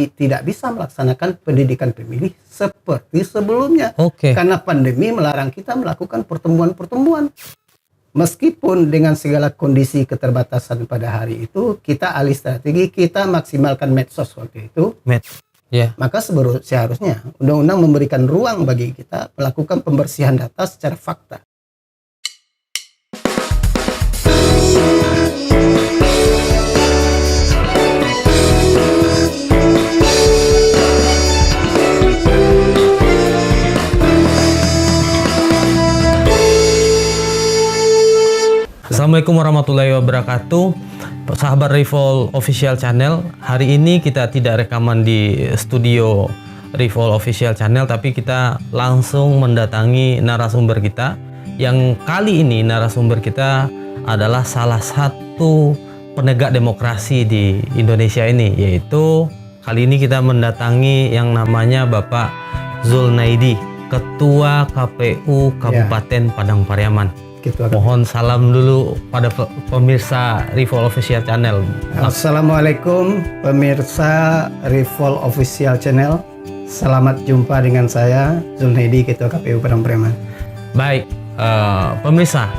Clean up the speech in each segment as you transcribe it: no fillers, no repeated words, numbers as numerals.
tidak bisa melaksanakan pendidikan pemilih seperti sebelumnya. Karena pandemi melarang kita melakukan pertemuan-pertemuan. Meskipun dengan segala kondisi keterbatasan pada hari itu, kita alih strategi, kita maksimalkan medsos waktu itu. Maka seharusnya undang-undang memberikan ruang bagi kita melakukan pembersihan data secara fakta. Assalamualaikum warahmatullahi wabarakatuh. Sahabat Revol Official Channel, hari ini kita tidak rekaman di studio Revol Official Channel, tapi kita langsung mendatangi narasumber kita. Yang kali ini narasumber kita adalah salah satu penegak demokrasi di Indonesia ini, yaitu kali ini kita mendatangi yang namanya Bapak Zulnaidi, Ketua KPU Kabupaten Padang Pariaman. Mohon salam dulu pada pemirsa Revol Official Channel. Assalamualaikum pemirsa Revol Official Channel. Selamat jumpa dengan saya Zulnaidi, Ketua KPU Padang Pariaman. Baik, pemirsa,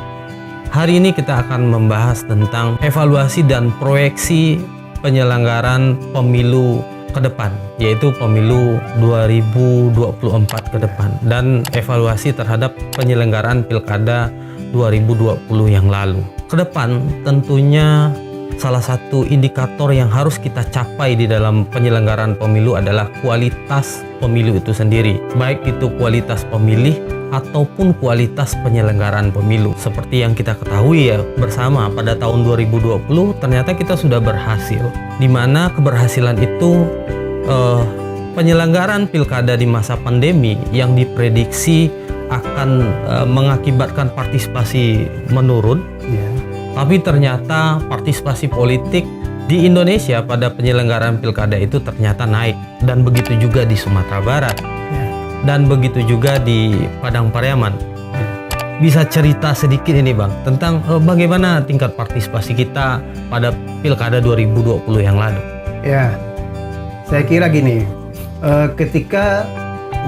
hari ini kita akan membahas tentang evaluasi dan proyeksi penyelenggaraan pemilu ke depan, yaitu pemilu 2024 ke depan, dan evaluasi terhadap penyelenggaraan pilkada 2020 yang lalu. Ke depan tentunya salah satu indikator yang harus kita capai di dalam penyelenggaraan pemilu adalah kualitas pemilu itu sendiri, baik itu kualitas pemilih ataupun kualitas penyelenggaraan pemilu. Seperti yang kita ketahui ya bersama, pada tahun 2020 ternyata kita sudah berhasil, di mana keberhasilan itu penyelenggaraan pilkada di masa pandemi yang diprediksi akan mengakibatkan partisipasi menurun, tapi ternyata partisipasi politik di Indonesia pada penyelenggaraan pilkada itu ternyata naik, dan begitu juga di Sumatera Barat, dan begitu juga di Padang Pariaman. Bisa cerita sedikit ini Bang tentang bagaimana tingkat partisipasi kita pada pilkada 2020 yang lalu? Ya, saya kira gini, ketika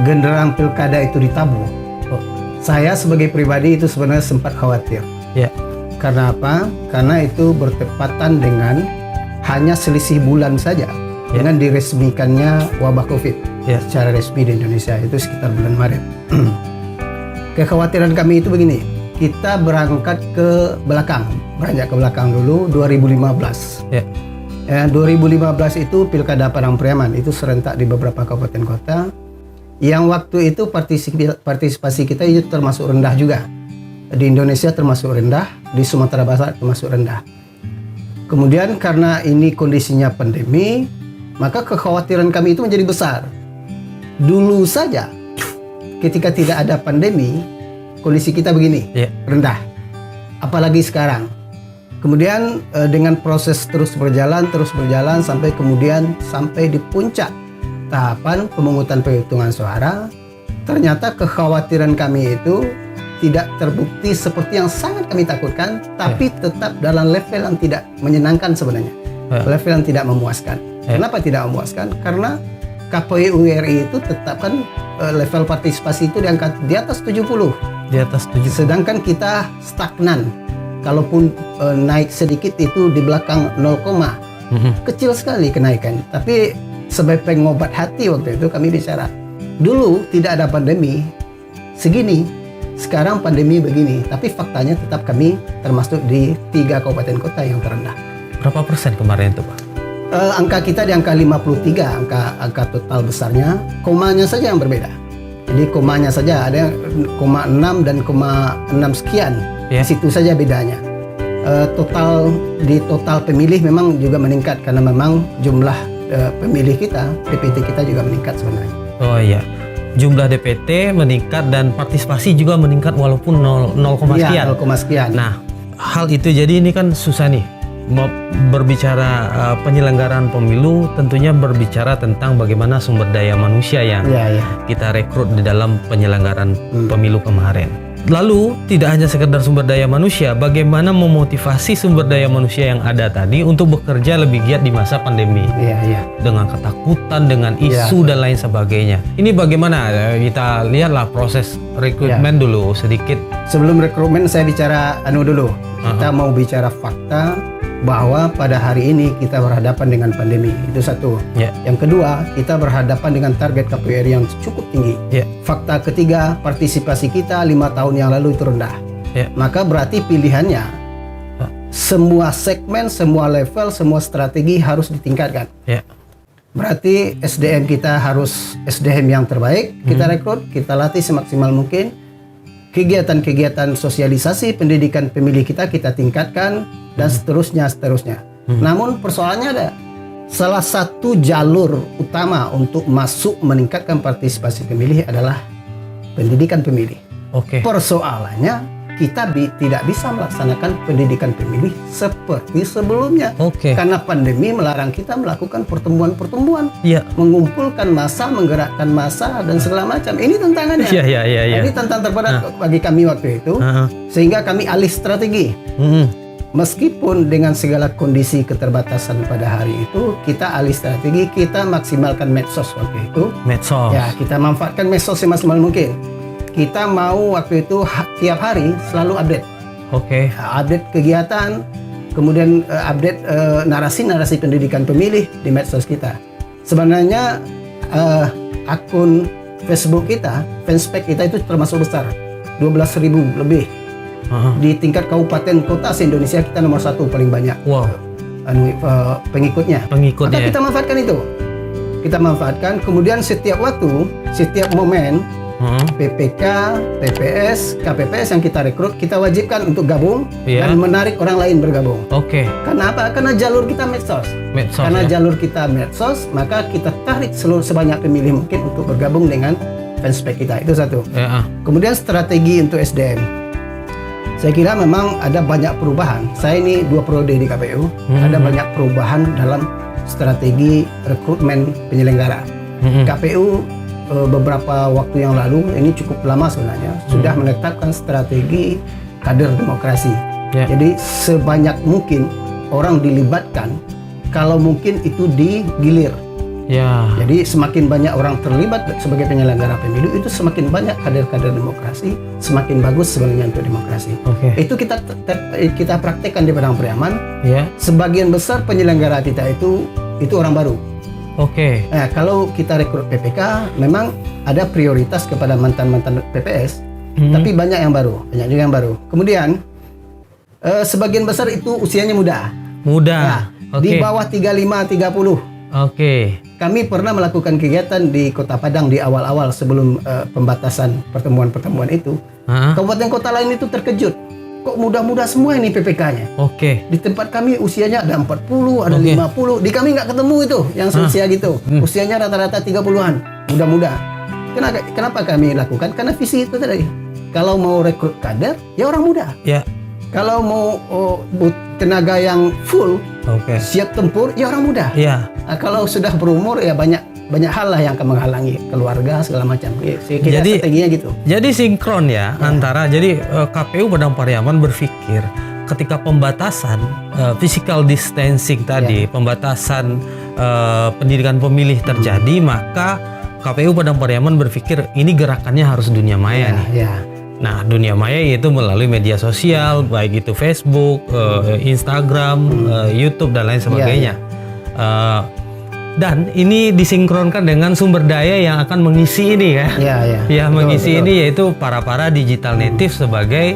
genderang pilkada itu ditabuh, saya sebagai pribadi itu sebenarnya sempat khawatir. Karena apa? Karena itu bertepatan dengan hanya selisih bulan saja dengan diresmikannya wabah COVID secara resmi di Indonesia, itu sekitar bulan Maret. Kekhawatiran kami itu begini, kita beranjak ke belakang dulu 2015. 2015 itu pilkada Padang Pariaman itu serentak di beberapa kabupaten kota. Yang waktu itu partisipasi kita itu termasuk rendah juga. Di Indonesia termasuk rendah, di Sumatera Barat termasuk rendah. Kemudian karena ini kondisinya pandemi, maka kekhawatiran kami itu menjadi besar. Dulu saja ketika tidak ada pandemi, kondisi kita begini, rendah. Apalagi sekarang. Kemudian dengan proses terus berjalan sampai di puncak tahapan pemungutan penghitungan suara, ternyata kekhawatiran kami itu tidak terbukti seperti yang sangat kami takutkan, tapi tetap dalam level yang tidak menyenangkan sebenarnya, level yang tidak memuaskan. Kenapa tidak memuaskan? Karena KPU RI itu tetapkan level partisipasi itu di atas 70. Sedangkan kita stagnan, kalaupun naik sedikit itu di belakang 0, kecil sekali kenaikan. Tapi sebagai pengobat hati waktu itu kami bicara, dulu tidak ada pandemi segini, sekarang pandemi begini, tapi faktanya tetap kami termasuk di 3 kabupaten kota yang terendah. Berapa persen kemarin itu Pak? Angka kita di angka 53, angka total besarnya, komanya saja yang berbeda. Jadi komanya saja ada 0,6 dan 0,6 sekian, di situ saja bedanya. Total pemilih memang juga meningkat karena memang jumlah pemilih kita, DPT kita juga meningkat sebenarnya. Oh iya, jumlah DPT meningkat dan partisipasi juga meningkat walaupun 0, sekian. 0, sekian. Nah, hal itu jadi ini kan susah nih. Berbicara penyelenggaraan pemilu, tentunya berbicara tentang bagaimana sumber daya manusia yang kita rekrut di dalam penyelenggaraan pemilu kemarin. Lalu tidak hanya sekedar sumber daya manusia, bagaimana memotivasi sumber daya manusia yang ada tadi untuk bekerja lebih giat di masa pandemi dengan ketakutan, dengan isu dan lain sebagainya. Ini bagaimana kita lihatlah proses rekrutmen dulu sedikit. Sebelum rekrutmen saya bicara dulu. Kita mau bicara fakta bahwa pada hari ini kita berhadapan dengan pandemi, itu satu. Yang kedua, kita berhadapan dengan target KPU yang cukup tinggi. Fakta ketiga, partisipasi kita 5 tahun yang lalu itu rendah. Maka berarti pilihannya semua segmen, semua level, semua strategi harus ditingkatkan. Berarti SDM kita harus SDM yang terbaik, kita rekrut, kita latih semaksimal mungkin. Kegiatan-kegiatan sosialisasi pendidikan pemilih kita tingkatkan, dan seterusnya. Namun persoalannya ada. Salah satu jalur utama untuk masuk meningkatkan partisipasi pemilih adalah pendidikan pemilih. Persoalannya kita tidak bisa melaksanakan pendidikan pemilih seperti sebelumnya. Karena pandemi melarang kita melakukan pertemuan-pertemuan, mengumpulkan massa, menggerakkan massa dan segala macam. Ini tantangannya. Ini tantangan terberat bagi kami waktu itu, sehingga kami alih strategi. Meskipun dengan segala kondisi keterbatasan pada hari itu, kita alih strategi, kita maksimalkan medsos waktu itu. Ya, kita manfaatkan medsos semaksimal mungkin. Kita mau waktu itu tiap hari selalu update. Update kegiatan, kemudian update narasi-narasi pendidikan pemilih di medsos kita. Sebenarnya akun Facebook kita, fanspage kita itu termasuk besar, 12.000 lebih. Di tingkat kabupaten kota se-Indonesia kita nomor 1 paling banyak pengikutnya. Maka kita manfaatkan itu. Kita manfaatkan, kemudian setiap waktu, setiap momen, PPK, PPS, KPPS yang kita rekrut, kita wajibkan untuk gabung dan menarik orang lain bergabung. Karena apa? Karena jalur kita medsos. Karena jalur kita medsos, maka kita tarik sebanyak pemilih mungkin untuk bergabung dengan fanspage kita. Itu satu. Kemudian strategi untuk SDM. Saya kira memang ada banyak perubahan. Saya ini 2 periode di KPU, ada banyak perubahan dalam strategi rekrutmen penyelenggara. KPU beberapa waktu yang lalu, ini cukup lama sebenarnya, sudah menetapkan strategi kader demokrasi. Jadi sebanyak mungkin orang dilibatkan, kalau mungkin itu digilir. Jadi semakin banyak orang terlibat sebagai penyelenggara pemilu, itu semakin banyak kader-kader demokrasi, semakin bagus sebenarnya untuk demokrasi. Itu kita praktekkan di Padang Pariaman. Sebagian besar penyelenggara kita itu orang baru. Nah, kalau kita rekrut PPK, memang ada prioritas kepada mantan-mantan PPS, tapi banyak juga yang baru. Kemudian sebagian besar itu usianya muda. Nah, di bawah 35-30. Kami pernah melakukan kegiatan di Kota Padang di awal-awal sebelum pembatasan pertemuan-pertemuan itu. Kabupaten kota lain itu terkejut. Kok muda-muda semua ini PPK-nya? Di tempat kami usianya ada 40, ada 50. Di kami nggak ketemu itu yang seusia gitu. Usianya rata-rata 30-an, muda-muda. Kenapa kami lakukan? Karena visi itu tadi. Kalau mau rekrut kader, ya orang muda. Kalau mau tenaga yang full, siap tempur, ya orang muda. Nah, kalau sudah berumur, ya banyak hal lah yang akan menghalangi keluarga segala macam. Jadi strateginya gitu. Jadi sinkron antara KPU Padang Pariaman berpikir ketika pembatasan physical distancing tadi, pembatasan pendidikan pemilih terjadi, maka KPU Padang Pariaman berpikir ini gerakannya harus dunia maya nih. Nah, dunia maya yaitu melalui media sosial, baik itu Facebook, Instagram, YouTube dan lain sebagainya. Dan ini disinkronkan dengan sumber daya yang akan mengisi ini kan? Mengisi ini yaitu para digital native sebagai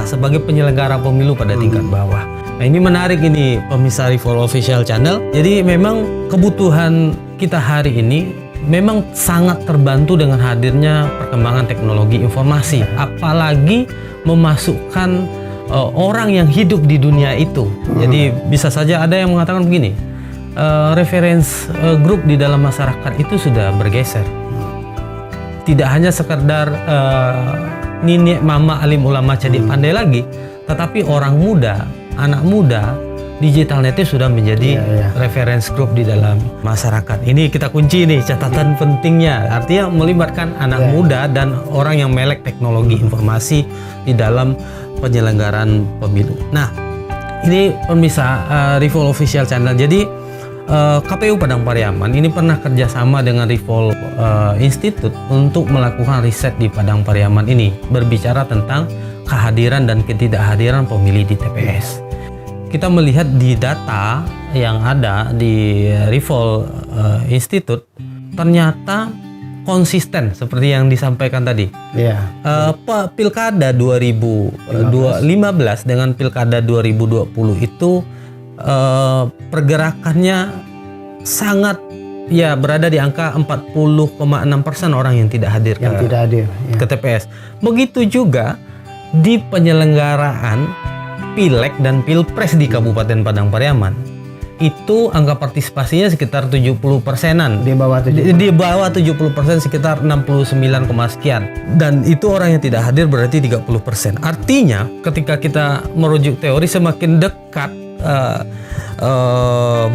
sebagai penyelenggara pemilu pada tingkat bawah. Nah, ini menarik ini pemirsa Rival Official Channel. Jadi memang kebutuhan kita hari ini memang sangat terbantu dengan hadirnya perkembangan teknologi informasi, apalagi memasukkan orang yang hidup di dunia itu. Jadi bisa saja ada yang mengatakan begini, reference grup di dalam masyarakat itu sudah bergeser. Tidak hanya sekedar nenek, mama, alim ulama jadi pandai lagi, tetapi orang muda, anak muda digital native sudah menjadi reference group di dalam masyarakat. Ini kita kunci nih catatan pentingnya. Artinya melibatkan anak muda dan orang yang melek teknologi informasi di dalam penyelenggaraan pemilu. Nah, ini pemirsa Rivol Official Channel. Jadi KPU Padang Pariaman ini pernah kerjasama dengan Rivol Institute untuk melakukan riset di Padang Pariaman ini, berbicara tentang kehadiran dan ketidakhadiran pemilih di TPS. Kita melihat di data yang ada di Rivol Institute, ternyata konsisten seperti yang disampaikan tadi. Pilkada 2015 dengan Pilkada 2020 itu pergerakannya sangat berada di angka 40,6% orang yang tidak hadir ke TPS. Begitu juga di penyelenggaraan Pileg dan Pilpres di Kabupaten Padang Pariaman. Itu angka partisipasinya sekitar 70%-an. Di bawah 70%, sekitar 69, sekian. Dan itu orang yang tidak hadir berarti 30%. Artinya ketika kita merujuk teori, semakin dekat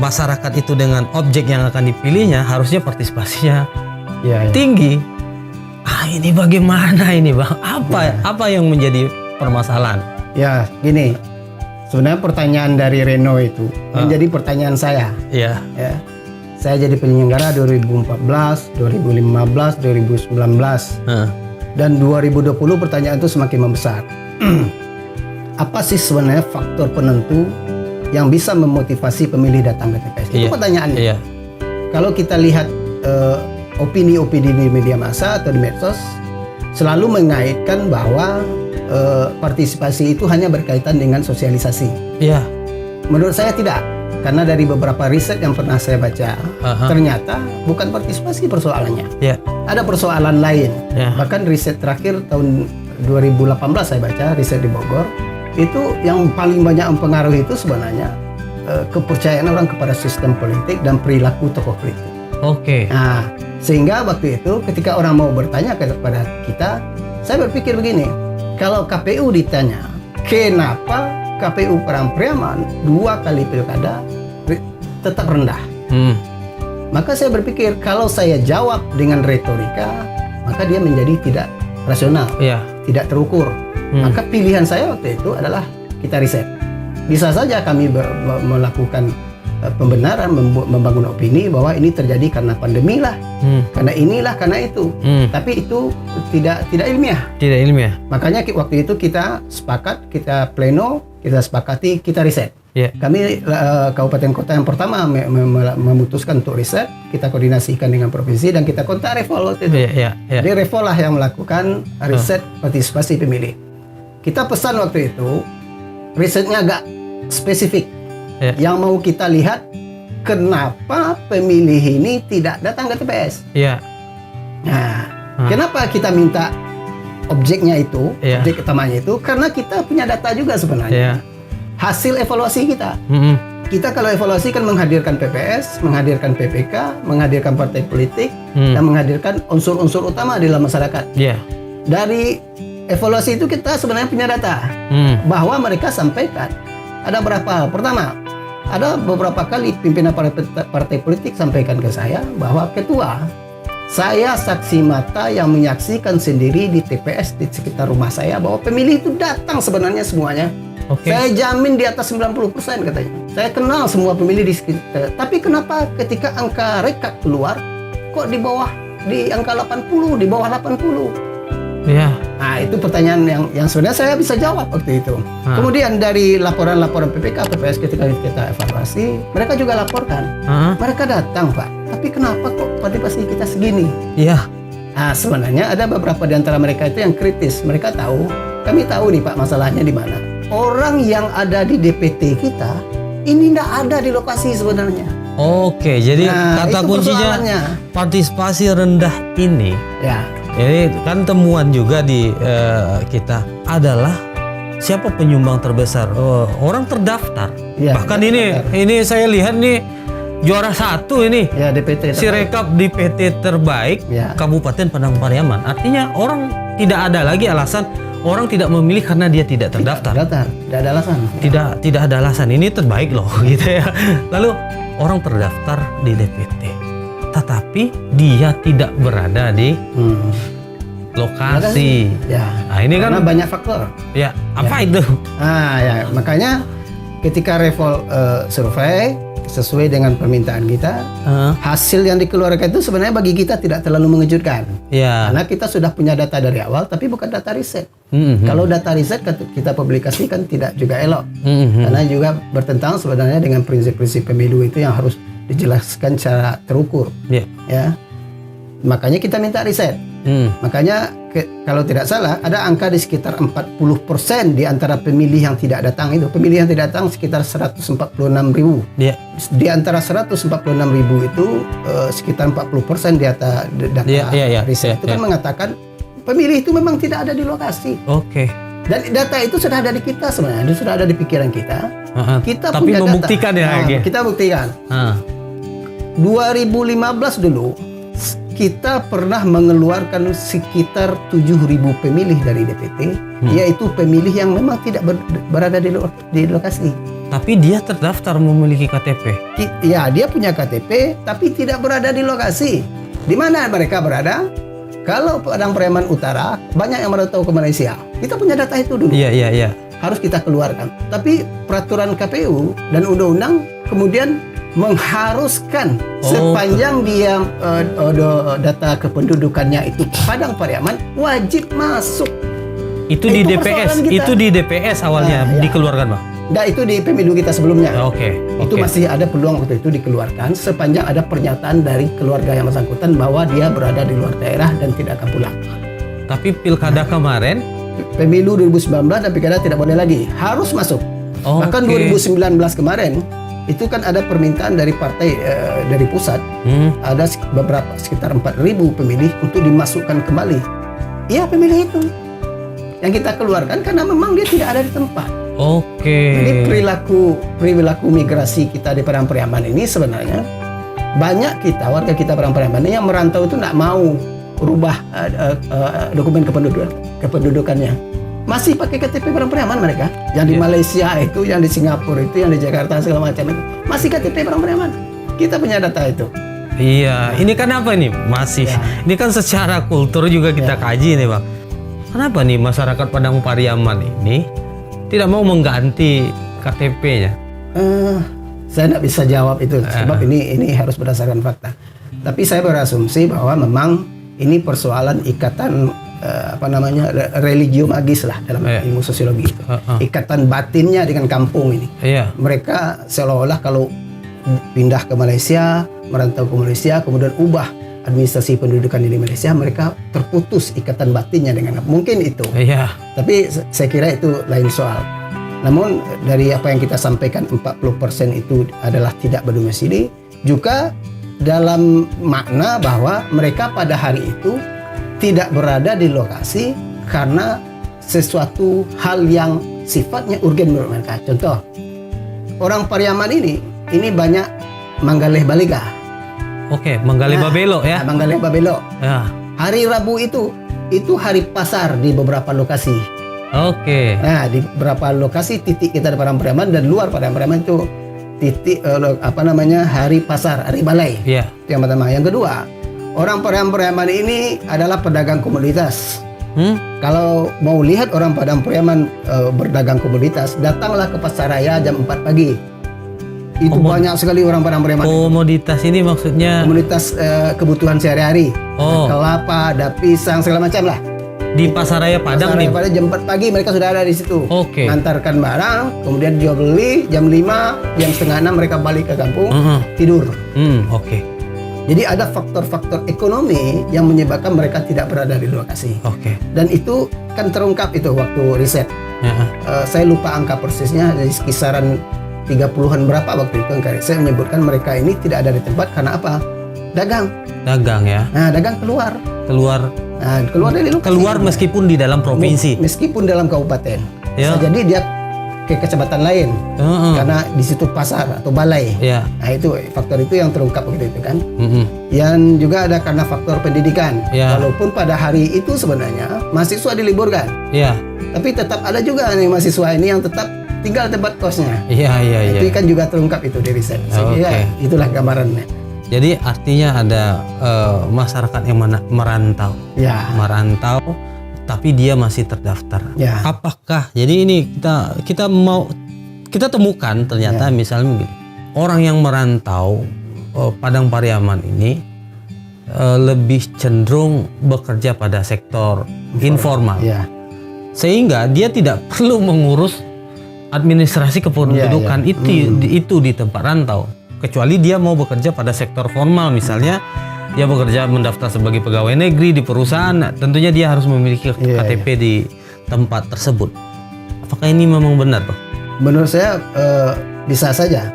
masyarakat itu dengan objek yang akan dipilihnya, harusnya partisipasinya tinggi. Ini bagaimana ini, Bang? Apa yang menjadi permasalahan? Ya, gini. Sebenarnya pertanyaan dari Reno itu menjadi pertanyaan saya. Saya jadi penyelenggara 2014, 2015, 2019. Dan 2020 pertanyaan itu semakin membesar. Apa sih sebenarnya faktor penentu yang bisa memotivasi pemilih datang ke TPS? Itu pertanyaannya. Kalau kita lihat opini-opini di media massa atau di medsos, selalu mengaitkan bahwa partisipasi itu hanya berkaitan dengan sosialisasi. Menurut saya tidak, karena dari beberapa riset yang pernah saya baca, ternyata bukan partisipasi persoalannya. Ada persoalan lain. Bahkan riset terakhir tahun 2018 saya baca, riset di Bogor, itu yang paling banyak mempengaruhi itu sebenarnya kepercayaan orang kepada sistem politik dan perilaku tokoh politik. Nah, sehingga waktu itu ketika orang mau bertanya kepada kita, saya berpikir begini, kalau KPU ditanya kenapa KPU Padang Pariaman 2 kali pilkada tetap rendah, maka saya berpikir kalau saya jawab dengan retorika, maka dia menjadi tidak rasional, tidak terukur. Maka pilihan saya waktu itu adalah kita riset. Bisa saja kami melakukan pembenaran, membangun opini bahwa ini terjadi karena pandemi lah, karena inilah, karena itu. Tapi itu tidak ilmiah. Tidak ilmiah. Makanya waktu itu kita sepakat, kita pleno, kita sepakati, kita riset. Kami kabupaten kota yang pertama memutuskan untuk riset. Kita koordinasikan dengan provinsi dan kita kontak Rivol waktu itu. Jadi Rivol lah yang melakukan riset partisipasi pemilih. Kita pesan waktu itu, risetnya agak spesifik. Yang mau kita lihat, kenapa pemilih ini tidak datang ke TPS. Nah, kenapa kita minta objeknya itu, objek utamanya itu? Karena kita punya data juga sebenarnya. Hasil evaluasi kita. Kita kalau evaluasi kan menghadirkan PPS, menghadirkan PPK, menghadirkan partai politik, dan menghadirkan unsur-unsur utama di dalam masyarakat. Dari evaluasi itu kita sebenarnya punya data bahwa mereka sampaikan ada berapa hal. Pertama, ada beberapa kali pimpinan partai politik sampaikan ke saya bahwa ketua, saya saksi mata yang menyaksikan sendiri di TPS di sekitar rumah saya bahwa pemilih itu datang sebenarnya semuanya. Saya jamin di atas 90% katanya. Saya kenal semua pemilih di sekitar. Tapi kenapa ketika angka rekap keluar kok di angka 80, di bawah 80? Nah, itu pertanyaan yang sebenarnya saya bisa jawab waktu itu. Kemudian dari laporan-laporan PPK, PPS ketika kita evaluasi, mereka juga laporkan. Mereka datang, Pak. Tapi kenapa kok partisipasi kita segini? Nah, sebenarnya ada beberapa di antara mereka itu yang kritis. Mereka tahu, kami tahu nih Pak masalahnya di mana. Orang yang ada di DPT kita, ini tidak ada di lokasi sebenarnya. Jadi kata kuncinya partisipasi rendah ini. Jadi kan temuan juga di kita adalah siapa penyumbang terbesar, orang terdaftar. Bahkan ini saya lihat nih juara 1 ini DPT Sirekap DPT terbaik Kabupaten Padang Pariaman. Artinya orang tidak ada lagi alasan orang tidak memilih karena dia tidak terdaftar. Tidak ada alasan. Tidak ada alasan. Ini terbaik loh gitu ya. Lalu orang terdaftar di DPT, tetapi dia tidak berada di lokasi. Ya. Nah, ini Karena kan banyak faktor. ya apa itu? Ya, makanya ketika Revol survei sesuai dengan permintaan kita, hasil yang dikeluarkan itu sebenarnya bagi kita tidak terlalu mengejutkan. Ya. Karena kita sudah punya data dari awal, tapi bukan data riset. Kalau data riset kita publikasikan tidak juga elok, karena juga bertentangan sebenarnya dengan prinsip-prinsip pemilu itu yang harus dijelaskan secara terukur. Ya, makanya kita minta riset. Makanya kalau tidak salah ada angka di sekitar 40% di antara pemilih yang tidak datang itu. Pemilih yang tidak datang sekitar 146.000. Di antara 146.000 itu sekitar 40% di atas data riset itu kan mengatakan pemilih itu memang tidak ada di lokasi. Dan data itu sudah ada di kita sebenarnya, itu sudah ada di pikiran kita. Kita tapi punya membuktikan data. ya. Kita buktikan. 2015 dulu kita pernah mengeluarkan sekitar 7.000 pemilih dari DPT, yaitu pemilih yang memang tidak berada di lokasi. Tapi dia terdaftar memiliki KTP. Ya, dia punya KTP, tapi tidak berada di lokasi. Di mana mereka berada? Kalau Padang Pariaman Utara, banyak yang merantau ke Malaysia. Kita punya data itu dulu. Iya. Harus kita keluarkan. Tapi peraturan KPU dan undang-undang kemudian mengharuskan sepanjang dia data kependudukannya itu Padang Pariaman wajib masuk. Itu di DPS. Itu di DPS awalnya dikeluarkan, Bang. Nah, itu di pemilu kita sebelumnya. Itu Oke. masih ada peluang waktu itu dikeluarkan sepanjang ada pernyataan dari keluarga yang bersangkutan bahwa dia berada di luar daerah dan tidak akan pulang. Tapi pilkada kemarin, pemilu 2019 dan pilkada tidak boleh lagi, harus masuk. Bahkan 2019 kemarin itu kan ada permintaan dari partai dari pusat, ada beberapa sekitar 4.000 pemilih untuk dimasukkan kembali. Iya, pemilih itu yang kita keluarkan karena memang dia tidak ada di tempat. Jadi perilaku migrasi kita di Padang Pariaman ini sebenarnya banyak warga kita Padang Pariaman ini yang merantau itu tidak mau rubah dokumen kependudukannya. Masih pakai KTP Padang Pariaman mereka. Yang di Malaysia itu, yang di Singapura itu, yang di Jakarta segala macam itu masih KTP Padang Pariaman. Kita punya data itu. Iya, ini kan apa nih? Masih. Ini kan secara kultur juga kita kaji nih, Bang. Kenapa nih masyarakat Padang Pariaman ini tidak mau mengganti KTP-nya? Saya tidak bisa jawab itu sebab ini harus berdasarkan fakta. Tapi saya berasumsi bahwa memang ini persoalan ikatan religio magis lah dalam ilmu sosiologi itu. Ikatan batinnya dengan kampung ini. Mereka seolah-olah kalau pindah ke Malaysia, merantau ke Malaysia, kemudian ubah administrasi pendudukan di Malaysia, mereka terputus ikatan batinnya dengan mungkin itu. Tapi saya kira itu lain soal. Namun dari apa yang kita sampaikan 40% itu adalah tidak berdomisili, juga dalam makna bahwa mereka pada hari itu tidak berada di lokasi karena sesuatu hal yang sifatnya urgen menurut mereka. Contoh, orang Pariaman ini banyak manggaleh balika. Manggaleh babelo ya. Manggaleh babelo. Hari Rabu itu hari pasar di beberapa lokasi. Nah, di beberapa lokasi titik kita di Padang Pariaman dan luar Padang Pariaman itu titik hari pasar, hari balai. Itu yang pertama. Yang kedua, orang Padang Pariaman ini adalah pedagang komoditas. Kalau mau lihat orang Padang Pariaman berdagang komoditas, datanglah ke pasar raya jam 4 pagi. Itu banyak sekali orang Padang Pariaman. Komoditas ini maksudnya? Komoditas kebutuhan sehari-hari. Kelapa, ada pisang, segala macam lah. Di pasar raya Padang nih? Pada jam 4 pagi mereka sudah ada di situ. Mengantarkan barang, kemudian jual beli, jam 5, jam setengah 6 mereka balik ke kampung, tidur. Jadi ada faktor-faktor ekonomi yang menyebabkan mereka tidak berada di lokasi. Dan itu kan terungkap itu waktu riset. Saya lupa angka persisnya, dari kisaran 30-an berapa waktu itu angka riset menyebutkan mereka ini tidak ada di tempat karena apa? Dagang ya. Nah, dagang keluar dari lokasi. Keluar meskipun di dalam provinsi. Meskipun dalam kabupaten. Bisa jadi dia ke kecamatan lain. Karena di situ pasar atau balai. Nah, itu faktor itu yang terungkap begitu itu kan. Yang juga ada karena faktor pendidikan. Walaupun pada hari itu sebenarnya mahasiswa diliburkan. Tapi tetap ada juga nih mahasiswa ini yang tetap tinggal tempat kosnya. Iya. Itu kan juga terungkap itu di riset. Sehingga itulah gambarannya. Jadi artinya ada masyarakat yang merantau. Ya. Merantau tapi dia masih terdaftar. Ya. Apakah jadi ini kita temukan ternyata misalnya begini. Orang yang merantau Padang Pariaman ini lebih cenderung bekerja pada sektor informal. Ya. Sehingga dia tidak perlu mengurus administrasi kependudukan itu di tempat rantau. Kecuali dia mau bekerja pada sektor formal, misalnya dia bekerja mendaftar sebagai pegawai negeri di perusahaan, tentunya dia harus memiliki KTP di tempat tersebut. Apakah ini memang benar, Bang? Menurut saya bisa saja.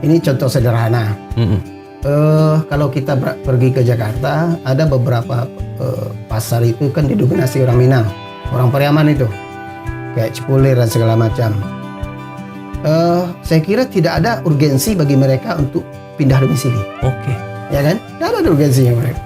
Ini contoh sederhana. Kalau kita pergi ke Jakarta, ada beberapa pasar itu kan didominasi orang Minang, orang Pariaman itu, kayak Cipulir dan segala macam. Saya kira tidak ada urgensi bagi mereka untuk pindah domisili. Oke. Ya kan? Tidak ada urgensinya mereka.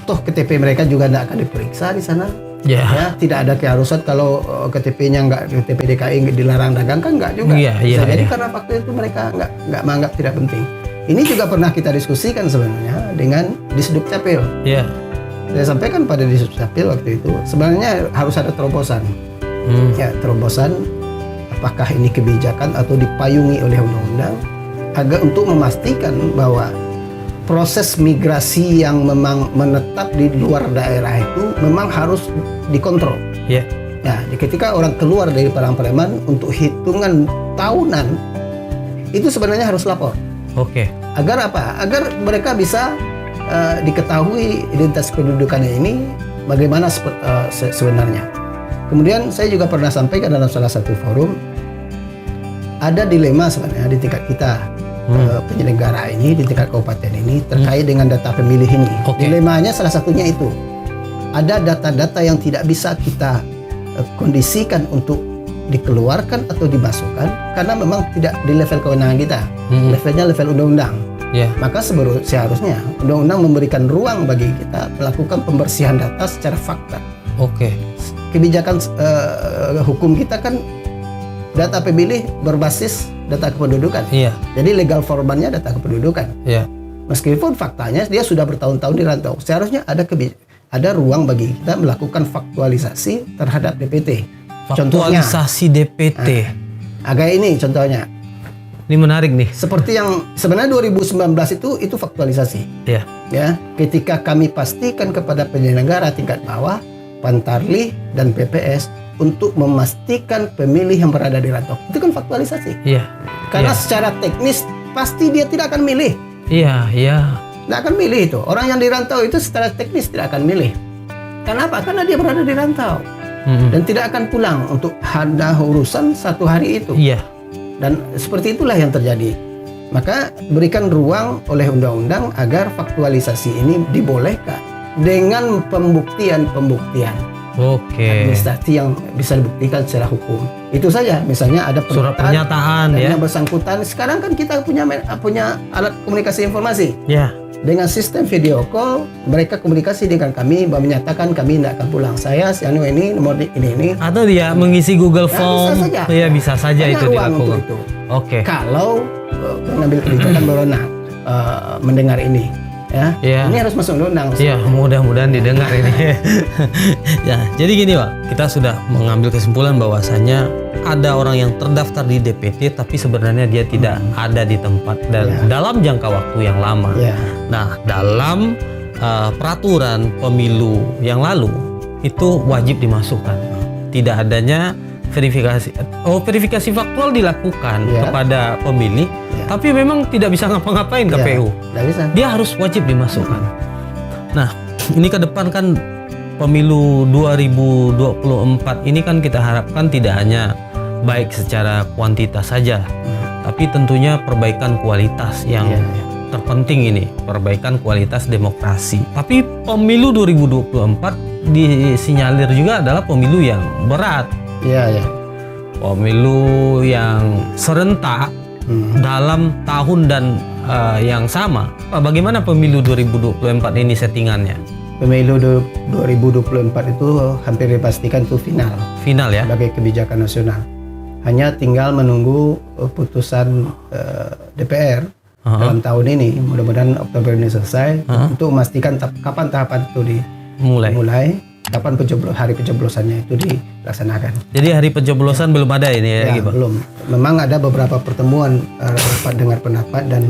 Toh KTP mereka juga tidak akan diperiksa di sana. Ya, tidak ada keharusan kalau KTP-nya KTP DKI dilarang dagang kan enggak juga. Bisa jadi karena waktu itu mereka enggak menganggap tidak penting. Ini juga pernah kita diskusikan sebenarnya dengan Disduk Capil. Iya. Saya sampaikan pada Disduk Capil waktu itu sebenarnya harus ada terobosan. Ya, terobosan. Apakah ini kebijakan atau dipayungi oleh undang-undang agar untuk memastikan bahwa proses migrasi yang memang menetap di luar daerah itu memang harus dikontrol. Yeah. Nah, ketika orang keluar dari Padang Pariaman untuk hitungan tahunan itu sebenarnya harus lapor. Oke. Agar apa? Agar mereka bisa diketahui identitas kependudukannya ini bagaimana sebenarnya. Kemudian saya juga pernah sampaikan dalam salah satu forum, ada dilema sebenarnya di tingkat kita penyelenggara ini, di tingkat kabupaten ini terkait dengan data pemilih ini. Dilemanya salah satunya itu, ada data-data yang tidak bisa kita kondisikan untuk dikeluarkan atau dimasukkan karena memang tidak di level kewenangan kita, levelnya level undang-undang. Maka seharusnya undang-undang memberikan ruang bagi kita melakukan pembersihan data secara fakta. Kebijakan hukum kita kan data pemilih berbasis data kependudukan. Jadi legal formalnya data kependudukan. Meskipun faktanya dia sudah bertahun-tahun di rantau, seharusnya ada ruang bagi kita melakukan faktualisasi terhadap DPT. Faktualisasi DPT. Agak ini contohnya. Ini menarik nih. Seperti yang sebenarnya 2019 itu faktualisasi. Ya, ketika kami pastikan kepada penyelenggara tingkat bawah, Pantarlih dan PPS untuk memastikan pemilih yang berada di rantau. Itu kan faktualisasi. Karena secara teknis pasti dia tidak akan milih. Tidak akan milih itu. Orang yang di rantau itu secara teknis tidak akan milih. Kenapa? Karena dia berada di rantau. Dan tidak akan pulang untuk ada urusan satu hari itu. Dan seperti itulah yang terjadi. Maka berikan ruang oleh undang-undang agar faktualisasi ini dibolehkan dengan pembuktian administrasi yang bisa dibuktikan secara hukum. Itu saja. Misalnya ada surat pernyataan yang bersangkutan. Sekarang kan kita punya alat komunikasi informasi. Dengan sistem video call, mereka komunikasi dengan kami, menyatakan kami tidak akan pulang. Saya ini nomor ini. Atau dia mengisi Google Form. Bisa saja. Bisa saja itu dilakukan. Kalau mengambil kebijakan berwenang mendengar ini. Ini harus masuk undang-undang. Mudah-mudahan didengar ini. Jadi gini, Pak, kita sudah mengambil kesimpulan bahwasanya ada orang yang terdaftar di DPT tapi sebenarnya dia tidak ada di tempat dan dalam jangka waktu yang lama. Nah, dalam peraturan pemilu yang lalu itu wajib dimasukkan. Tidak adanya verifikasi faktual dilakukan kepada pemilih, tapi memang tidak bisa ngapa-ngapain KPU. Dia harus wajib dimasukkan. Nah, ini ke depan kan pemilu 2024 ini kan kita harapkan tidak hanya baik secara kuantitas saja, tapi tentunya perbaikan kualitas yang terpenting ini, perbaikan kualitas demokrasi. Tapi pemilu 2024 disinyalir juga adalah pemilu yang berat. Pemilu yang serentak dalam tahun dan yang sama. Bagaimana pemilu 2024 ini settingannya? pemilu 2024 itu hampir dipastikan itu final Final ya. sebagai kebijakan nasional. Hanya tinggal menunggu putusan DPR dalam tahun ini. Mudah-mudahan Oktober ini selesai untuk memastikan kapan tahapan itu dimulai, kapan hari pencoblosannya itu dilaksanakan. Jadi hari pencoblosan belum ada ini ya, Ya, Pak? belum. Memang ada beberapa pertemuan rapat dengar pendapat dan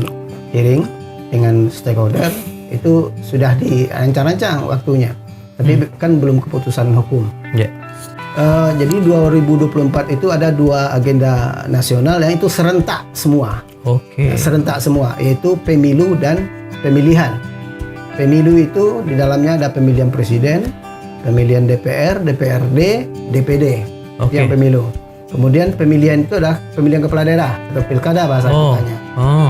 hearing dengan stakeholder itu sudah dirancang-rancang waktunya. Tapi kan belum keputusan hukum. Ya. Jadi 2024 itu ada 2 agenda nasional yang itu serentak semua. Oke. Serentak semua, yaitu pemilu dan pemilihan. Pemilu itu di dalamnya ada pemilihan presiden, pemilihan DPR, DPRD, DPD, Oke. yang pemilu. Kemudian pemilihan itu adalah pemilihan kepala daerah atau pilkada bahasa kitanya.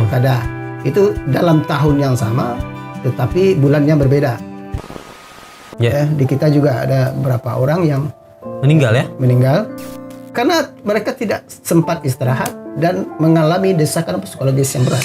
Pilkada itu dalam tahun yang sama, tetapi bulannya berbeda. Ya. Di kita juga ada beberapa orang yang Meninggal ya? meninggal karena mereka tidak sempat istirahat dan mengalami desakan psikologis yang berat.